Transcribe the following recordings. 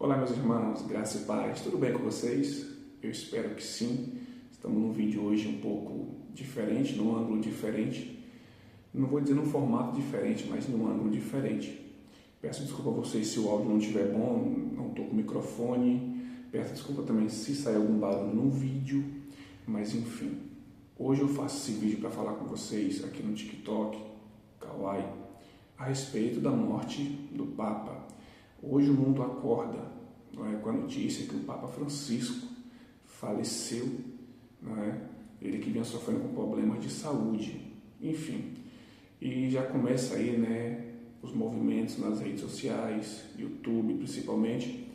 Olá, meus irmãos, graça e paz, tudo bem com vocês? Eu espero que sim. Estamos num vídeo hoje um pouco diferente, num ângulo diferente. Não vou dizer num formato diferente, mas num ângulo diferente. Peço desculpa a vocês se o áudio não estiver bom, não estou com o microfone. Peço desculpa também se sair algum barulho no vídeo, mas enfim. Hoje eu faço esse vídeo para falar com vocês aqui no TikTok, Kawaii, a respeito da morte do Papa. Hoje o mundo acorda, não é, com a notícia que o Papa Francisco faleceu, não é? Ele que vinha sofrendo com problemas de saúde, enfim. E já começa aí, né, os movimentos nas redes sociais, YouTube principalmente,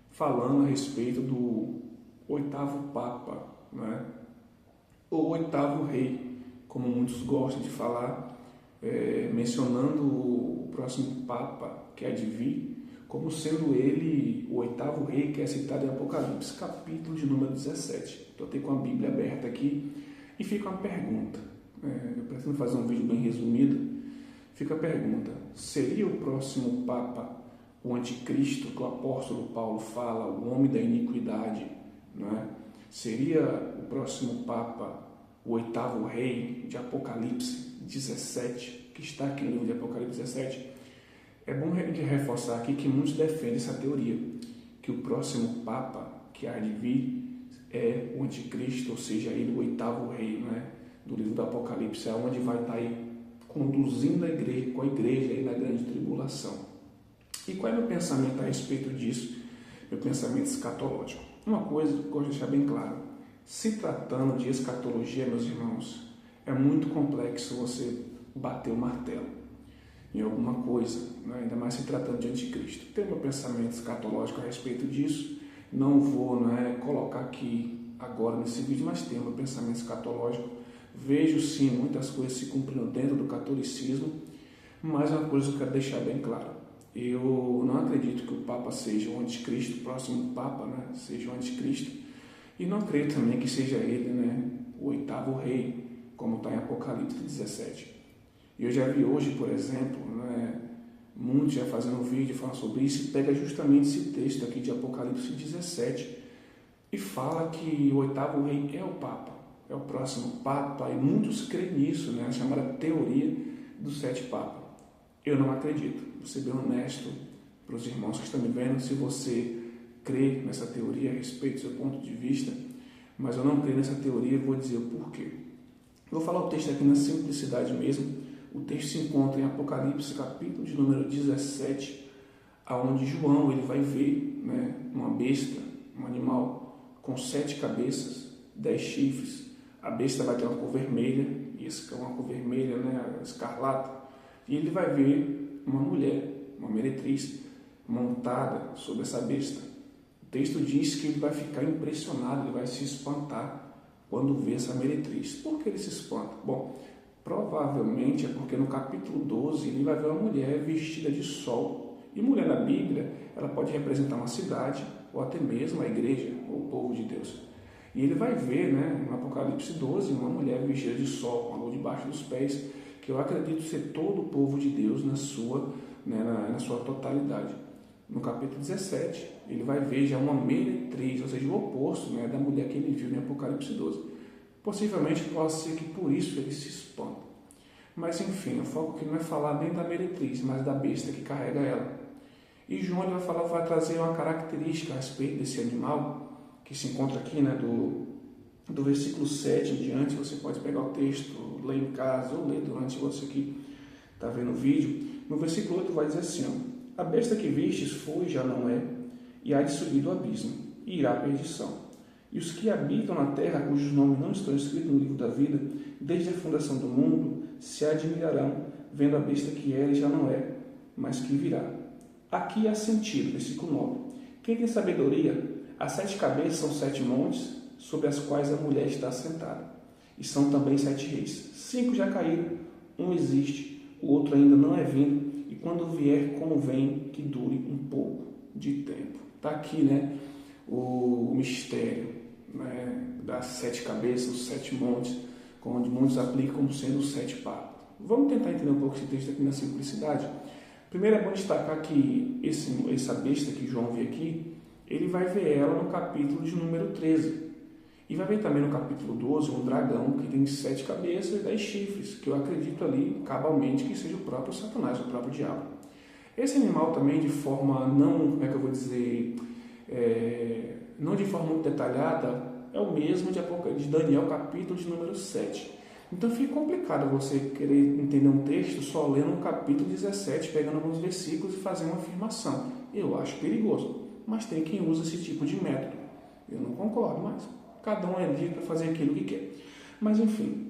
falando a respeito do oitavo Papa, não é? Ou oitavo rei, como muitos gostam de falar, mencionando o próximo Papa que há de vir, como sendo ele o oitavo rei que é citado em Apocalipse, capítulo de número 17. Estou até com a Bíblia aberta aqui e fica uma pergunta. Eu pretendo fazer um vídeo bem resumido. Fica a pergunta: seria o próximo Papa o anticristo que o apóstolo Paulo fala, o homem da iniquidade, não é? Seria o próximo Papa o oitavo rei de Apocalipse 17, que está aqui no livro de Apocalipse 17? É bom reforçar aqui que muitos defendem essa teoria, que o próximo Papa que há de vir é o anticristo, ou seja, ele o oitavo rei, né, do livro do Apocalipse, é onde vai estar aí conduzindo a igreja, com a igreja aí na grande tribulação. E qual é meu pensamento a respeito disso? Meu pensamento escatológico. Uma coisa que eu gosto de deixar bem claro: se tratando de escatologia, meus irmãos, é muito complexo você bater o martelo em alguma coisa, né? Ainda mais se tratando de anticristo. Tem meu pensamento escatológico a respeito disso. Não vou, colocar aqui agora nesse vídeo, mas tem meu pensamento escatológico. Vejo sim muitas coisas se cumprindo dentro do catolicismo, mas uma coisa que eu quero deixar bem claro: eu não acredito que o Papa seja o anticristo, o próximo Papa, seja o anticristo, e não creio também que seja ele, o oitavo rei, como está em Apocalipse 17. E eu já vi hoje, por exemplo, muitos já fazendo vídeo falando sobre isso, e pega justamente esse texto aqui de Apocalipse 17 e fala que o oitavo rei é o Papa, é o próximo Papa, e muitos creem nisso, a chamada teoria dos 7 papas. Eu não acredito. Vou ser bem honesto para os irmãos que estão me vendo, se você crê nessa teoria a respeito do seu ponto de vista, mas eu não creio nessa teoria, eu vou dizer o porquê. Vou falar o texto aqui na simplicidade mesmo. O texto se encontra em Apocalipse, capítulo de número 17, aonde João ele vai ver, uma besta, um animal com 7 cabeças, 10 chifres. A besta vai ter uma cor vermelha, e essa é uma cor vermelha, escarlata. E ele vai ver uma mulher, uma meretriz, montada sobre essa besta. O texto diz que ele vai ficar impressionado, ele vai se espantar quando vê essa meretriz. Por que ele se espanta? Bom, provavelmente é porque no capítulo 12 ele vai ver uma mulher vestida de sol. E mulher na Bíblia, ela pode representar uma cidade, ou até mesmo a igreja, ou o povo de Deus. E ele vai ver, no Apocalipse 12, uma mulher vestida de sol, com a lua debaixo dos pés, que eu acredito ser todo o povo de Deus na sua totalidade. No capítulo 17, ele vai ver já uma meretriz, ou seja, o oposto da mulher que ele viu em Apocalipse 12. Possivelmente pode ser que por isso ele se espanta. Mas enfim, o foco aqui não é falar nem da meretriz, mas da besta que carrega ela. E João ele vai trazer uma característica a respeito desse animal, que se encontra aqui do versículo 7 em diante. Você pode pegar o texto, ler em casa ou ler durante você que está vendo o vídeo. No versículo 8 vai dizer assim: a besta que vistes foi, já não é, e há de subir do abismo, e irá à perdição. E os que habitam na terra, cujos nomes não estão escritos no livro da vida, desde a fundação do mundo, se admirarão, vendo a besta que era e já não é, mas que virá. Aqui há sentido, versículo 9. Quem tem sabedoria, as 7 cabeças são 7 montes, sobre as quais a mulher está assentada. E são também 7 reis. 5 já caíram, um existe, o outro ainda não é vindo, e quando vier, como vem, que dure um pouco de tempo. Está aqui, o mistério das 7 cabeças, os 7 montes, onde muitos aplicam como sendo os 7 papas. Vamos tentar entender um pouco esse texto aqui na simplicidade. Primeiro é bom destacar que essa besta que João vê aqui, ele vai ver ela no capítulo de número 13. E vai ver também no capítulo 12 um dragão que tem 7 cabeças e 10 chifres, que eu acredito ali, cabalmente, que seja o próprio Satanás, o próprio diabo. Esse animal também, de forma não, como é que eu vou dizer, não de forma muito detalhada, é o mesmo de Daniel, capítulo de número 7. Então fica complicado você querer entender um texto só lendo o capítulo 17, pegando alguns versículos e fazendo uma afirmação. Eu acho perigoso, mas tem quem usa esse tipo de método. Eu não concordo, mas cada um é livre para fazer aquilo que quer. Mas enfim,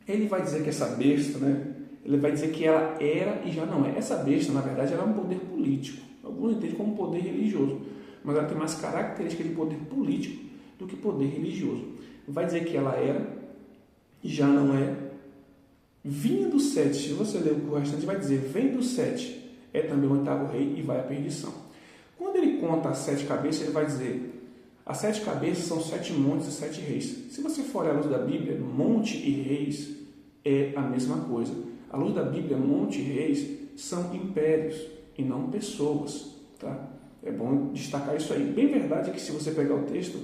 ele vai dizer que essa besta, né? Ele vai dizer que ela era e já não é. Essa besta, na verdade, ela é um poder político. Alguns entendem como poder religioso, mas ela tem mais características de poder político do que poder religioso. Vai dizer que ela era e já não é. Vinha do 7, se você ler o restante, vai dizer, vem do 7, é também o 8º rei e vai à perdição. Quando ele conta as 7 cabeças, ele vai dizer, as 7 cabeças são 7 montes e 7 reis. Se você for olhar a luz da Bíblia, monte e reis é a mesma coisa. À luz da Bíblia, monte e reis são impérios e não pessoas. Tá? É bom destacar isso aí. Bem verdade que se você pegar o texto,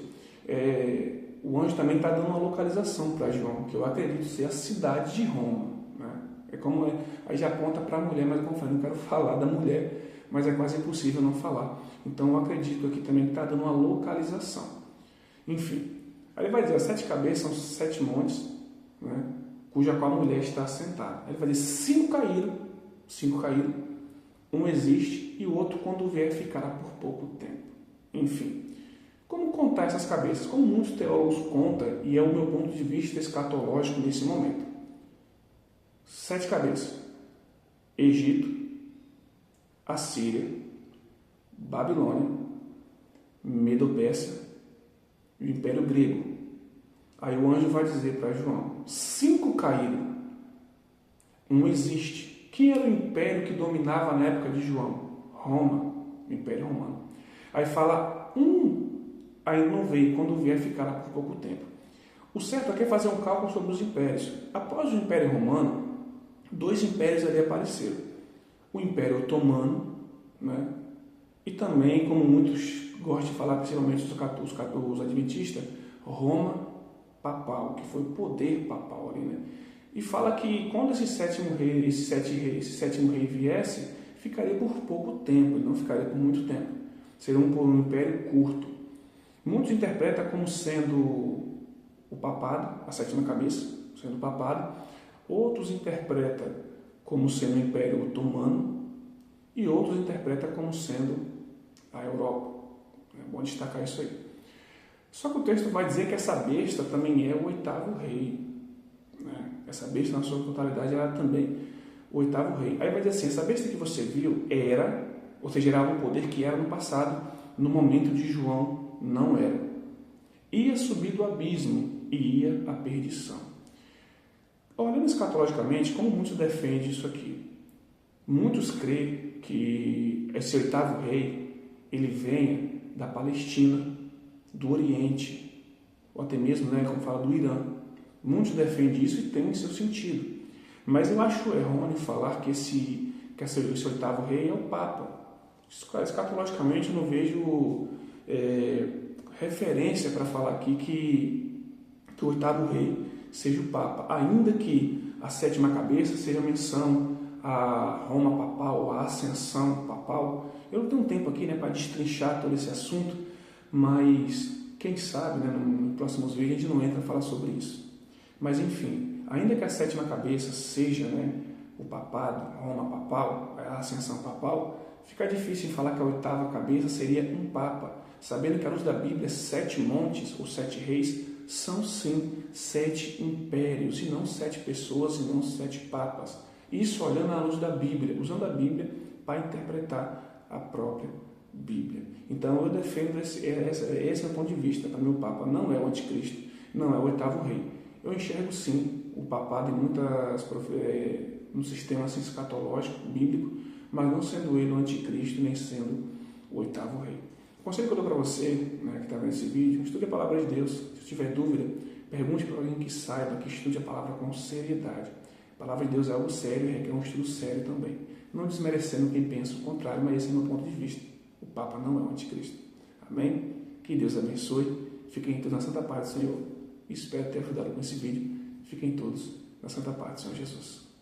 o anjo também está dando uma localização para João, que eu acredito ser a cidade de Roma. Né? Aí já aponta para a mulher, mas como eu falei, não quero falar da mulher, mas é quase impossível não falar. Então eu acredito aqui também que está dando uma localização. Enfim, aí ele vai dizer, as 7 cabeças são 7 montes, né? Cuja qual a mulher está assentada. Ele vai dizer, 5 caíram, um existe e o outro, quando vier, ficará por pouco tempo. Enfim, como contar essas cabeças? Como muitos teólogos contam, e é o meu ponto de vista escatológico nesse momento. 7 cabeças. Egito, Assíria, Babilônia, Medo-Pérsia e o Império Grego. Aí o anjo vai dizer para João, 5 caíram, um existe. Quem era o império que dominava na época de João? Roma, o Império Romano. Aí fala, aí não veio, quando vier ficará por pouco tempo. O certo aqui é fazer um cálculo sobre os impérios. Após o Império Romano, 2 impérios ali apareceram. O Império Otomano, né? E também, como muitos gostam de falar, principalmente os adventistas, Roma papal, que foi o poder papal ali, né? E fala que quando esse sétimo rei viesse, ficaria por pouco tempo, ele não ficaria por muito tempo. Seria um império curto. Muitos interpretam como sendo o papado, a 7ª cabeça, sendo o papado. Outros interpretam como sendo o Império Otomano e outros interpretam como sendo a Europa. É bom destacar isso aí. Só que o texto vai dizer que essa besta também é o 8º rei. Né? Essa besta, na sua totalidade, ela é também o 8º rei. Aí vai dizer assim, essa besta que você viu era, ou seja, era um poder que era no passado, no momento de João não era. Ia subir do abismo e ia à perdição. Olhando escatologicamente, como muitos defendem isso aqui? Muitos creem que esse 8º rei, ele venha da Palestina, do Oriente, ou até mesmo, né, como fala, do Irã. Muitos defendem isso e tem seu sentido. Mas eu acho errôneo falar que esse 8º rei é o Papa. Escatologicamente eu não vejo referência para falar aqui que o 8º rei seja o Papa, ainda que a 7ª cabeça seja menção a Roma papal, a ascensão papal. Eu não tenho tempo aqui, né, para destrinchar todo esse assunto, mas quem sabe, né, nos próximos vídeos a gente não entra a falar sobre isso. Mas enfim, ainda que a 7ª cabeça seja, né, o papado, Roma papal, a ascensão papal, fica difícil em falar que a 8ª cabeça seria um papa, sabendo que à luz da Bíblia 7 montes ou 7 reis são sim 7 impérios, e não 7 pessoas, e não 7 papas. Isso olhando à luz da Bíblia, usando a Bíblia para interpretar a própria Bíblia. Então eu defendo esse é o ponto de vista. Para mim o Papa não é o anticristo, não é o 8º rei. Eu enxergo sim o papado no sistema assim, escatológico, bíblico, mas não sendo ele o anticristo, nem sendo o 8º rei. O conselho que eu dou para você, né, que está vendo esse vídeo, estude a palavra de Deus. Se tiver dúvida, pergunte para alguém que saiba, que estude a palavra com seriedade. A palavra de Deus é algo sério e requer um estudo sério também. Não desmerecendo quem pensa o contrário, mas esse é o meu ponto de vista. O Papa não é o anticristo. Amém? Que Deus abençoe. Fiquem todos na santa paz do Senhor. Espero ter ajudado com esse vídeo. Fiquem todos na santa paz do Senhor Jesus.